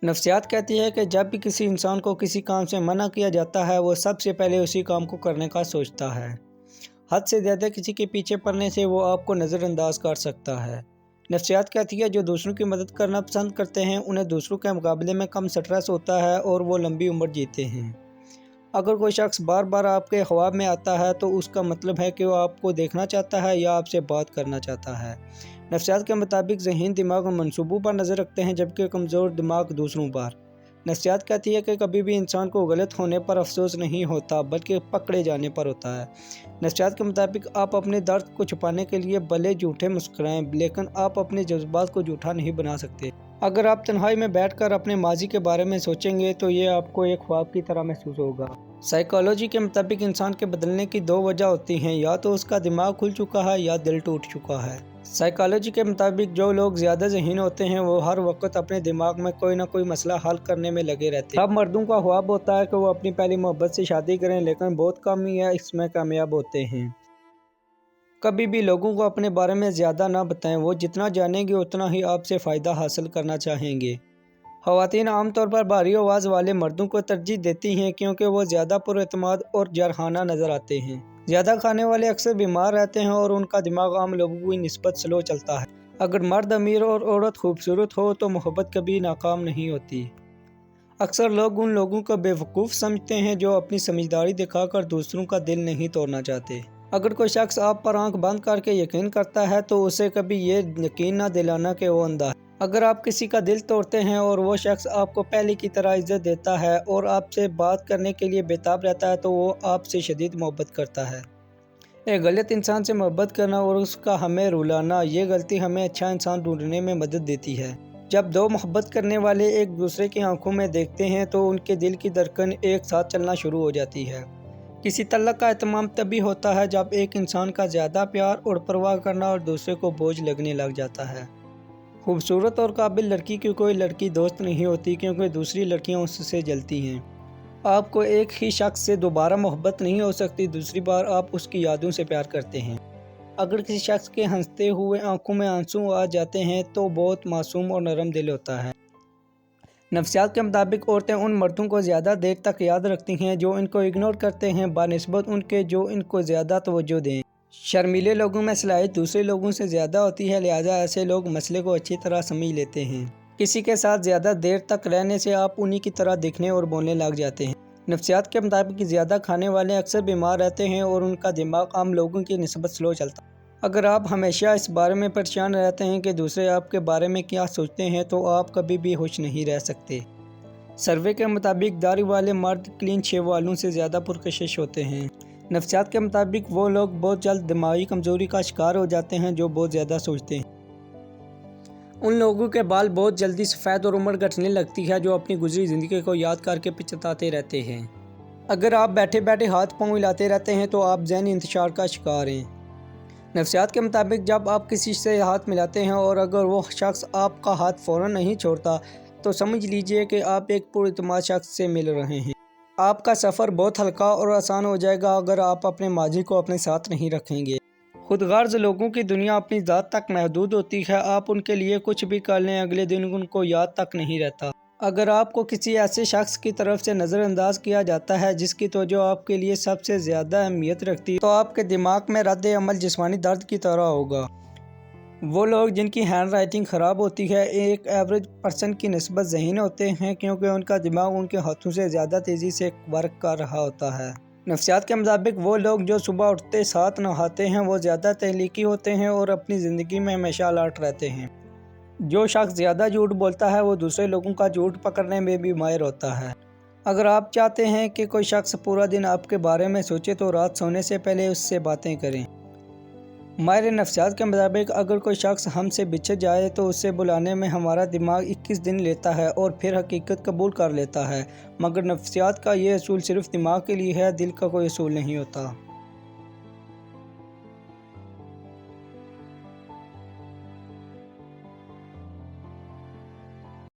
नफ्सियात कहती है कि जब भी किसी इंसान को किसी काम से मना किया जाता है वो सबसे पहले उसी काम को करने का सोचता है। हद से ज़्यादा किसी के पीछे पड़ने से वो आपको नज़रअंदाज कर सकता है। नफ्सियात कहती है जो दूसरों की मदद करना पसंद करते हैं उन्हें दूसरों के मुकाबले में कम स्ट्रेस होता है और वो लंबी उम्र जीते हैं। अगर कोई शख्स बार बार आपके ख्वाब में आता है तो उसका मतलब है कि वो आपको देखना चाहता है या आपसे बात करना चाहता है। नफ्सियात के मुताबिक ज़हीन दिमाग मंसूबों पर नज़र रखते हैं जबकि कमज़ोर दिमाग दूसरों पर। नफ्सियात कहती है कि कभी भी इंसान को गलत होने पर अफसोस नहीं होता बल्कि पकड़े जाने पर होता है। नफ्सियात के मुताबिक आप अपने दर्द को छुपाने के लिए भले झूठे मुस्कुराएं लेकिन आप अपने जज्बात को झूठा नहीं बना सकते। अगर आप तन्हाई में बैठकर अपने माजी के बारे में सोचेंगे तो ये आपको एक ख्वाब की तरह महसूस होगा। साइकोलॉजी के मुताबिक इंसान के बदलने की दो वजह होती हैं, या तो उसका दिमाग खुल चुका है या दिल टूट चुका है। साइकोलॉजी के मुताबिक जो लोग ज़्यादा ज़हीन होते हैं वो हर वक्त अपने दिमाग में कोई ना कोई मसला हल करने में लगे रहते हैं। अब मर्दों का ख्वाब होता है कि वो अपनी पहली मोहब्बत से शादी करें लेकिन बहुत कम ही है इसमें कामयाब होते हैं। कभी भी लोगों को अपने बारे में ज़्यादा ना बताएं, वो जितना जानेंगे उतना ही आपसे फ़ायदा हासिल करना चाहेंगे। ख़वातीन आमतौर पर भारी आवाज़ वाले मर्दों को तरजीह देती हैं क्योंकि वो ज़्यादा पुरएतमाद और जरहाना नज़र आते हैं। ज़्यादा खाने वाले अक्सर बीमार रहते हैं और उनका दिमाग आम लोगों की निस्बत स्लो चलता है। अगर मर्द अमीर और औरत खूबसूरत हो तो मोहब्बत कभी नाकाम नहीं होती। अक्सर लोग उन लोगों को बेवकूफ़ समझते हैं जो अपनी समझदारी दिखाकर दूसरों का दिल नहीं तोड़ना चाहते। अगर कोई शख्स आप पर आंख बंद करके यकीन करता है तो उसे कभी ये यकीन ना दिलाना कि वो अंधा है। अगर आप किसी का दिल तोड़ते हैं और वो शख्स आपको पहले की तरह इज्जत देता है और आपसे बात करने के लिए बेताब रहता है तो वो आपसे शदीद मोहब्बत करता है। एक गलत इंसान से मोहब्बत करना और उसका हमें रुलाना, ये गलती हमें अच्छा इंसान ढूंढने में मदद देती है। जब दो मोहब्बत करने वाले एक दूसरे की आंखों में देखते हैं तो उनके दिल की धड़कन एक साथ चलना शुरू हो जाती है। किसी तल्लक का एहतमाम तभी होता है जब एक इंसान का ज़्यादा प्यार और परवाह करना और दूसरे को बोझ लगने लग जाता है। खूबसूरत और काबिल लड़की की कोई लड़की दोस्त नहीं होती क्योंकि दूसरी लड़कियां उससे जलती हैं। आपको एक ही शख्स से दोबारा मोहब्बत नहीं हो सकती, दूसरी बार आप उसकी यादों से प्यार करते हैं। अगर किसी शख्स के हंसते हुए आंखों में आंसू आ जाते हैं तो बहुत मासूम और नरम दिल होता है। नफ्सियात के मुताबिक औरतें उन मर्दों को ज़्यादा देर तक याद रखती हैं जो इनको इग्नोर करते हैं बानिस्बत उनके जो इनको ज़्यादा तवज्जो दें। शर्मीले लोगों में सलाहियत दूसरे लोगों से ज़्यादा होती है, लिहाजा ऐसे लोग मसले को अच्छी तरह समझ लेते हैं। किसी के साथ ज़्यादा देर तक रहने से आप उन्हीं की तरह दिखने और बोलने लग जाते हैं। नफ्सियात के मुताबिक ज़्यादा खाने वाले अक्सर बीमार रहते हैं और उनका दिमाग आम लोगों की निस्बत स्लो चलता है। अगर आप हमेशा इस बारे में परेशान रहते हैं कि दूसरे आपके बारे में क्या सोचते हैं तो आप कभी भी खुश नहीं रह सकते। सर्वे के मुताबिक दाढ़ी वाले मर्द क्लीन शेव वालों से ज़्यादा पुरकशिश होते हैं। नफ्सियात के मुताबिक वो लोग बहुत जल्द दिमागी कमज़ोरी का शिकार हो जाते हैं जो बहुत ज़्यादा सोचते हैं। उन लोगों के बाल बहुत जल्दी सफ़ेद और उम्र घटने लगती है जो अपनी गुजरी ज़िंदगी को याद करके पछताते रहते हैं। अगर आप बैठे बैठे हाथ पाँव हिलाते रहते हैं तो आप ज़हनी इंतशार का शिकार हैं। नफ्सियात के मुताबिक जब आप किसी से हाथ मिलाते हैं और अगर वो शख्स आपका हाथ फ़ौरन नहीं छोड़ता तो समझ लीजिए कि आप एक पुरएतमाद शख्स से मिल रहे हैं। आपका सफ़र बहुत हल्का और आसान हो जाएगा अगर आप अपने माजी को अपने साथ नहीं रखेंगे। खुदगर्ज़ लोगों की दुनिया अपनी ज़ात तक महदूद होती है, आप उनके लिए कुछ भी कर लें अगले दिन उनको याद तक नहीं रहता। अगर आपको किसी ऐसे शख्स की तरफ से नज़रअंदाज किया जाता है जिसकी तवज्जो आपके लिए सबसे ज़्यादा अहमियत रखती है तो आपके दिमाग में रद्द अमल जिस्मानी दर्द की तरह होगा। वो लोग जिनकी हैंड राइटिंग ख़राब होती है एक एवरेज पर्सन की निस्बत ज़हीन होते हैं क्योंकि उनका दिमाग उनके हाथों से ज़्यादा तेज़ी से वर्क कर रहा होता है। नफ्सियात के मुताबिक वो लोग जो सुबह उठते साथ नहाते हैं वो ज़्यादा तहलीकी होते हैं और अपनी ज़िंदगी में हमेशा अलर्ट रहते हैं। जो शख्स ज़्यादा झूठ बोलता है वो दूसरे लोगों का झूठ पकड़ने में भी माहिर होता है। अगर आप चाहते हैं कि कोई शख्स पूरा दिन आपके बारे में सोचे तो रात सोने से पहले उससे बातें करें। माहिर नफ्सियात के मुताबिक अगर कोई शख्स हमसे बिछड़ जाए तो उससे बुलाने में हमारा दिमाग 21 दिन लेता है और फिर हकीकत कबूल कर लेता है, मगर नफ्सियात का ये असूल सिर्फ दिमाग के लिए है, दिल का कोई असूल नहीं होता।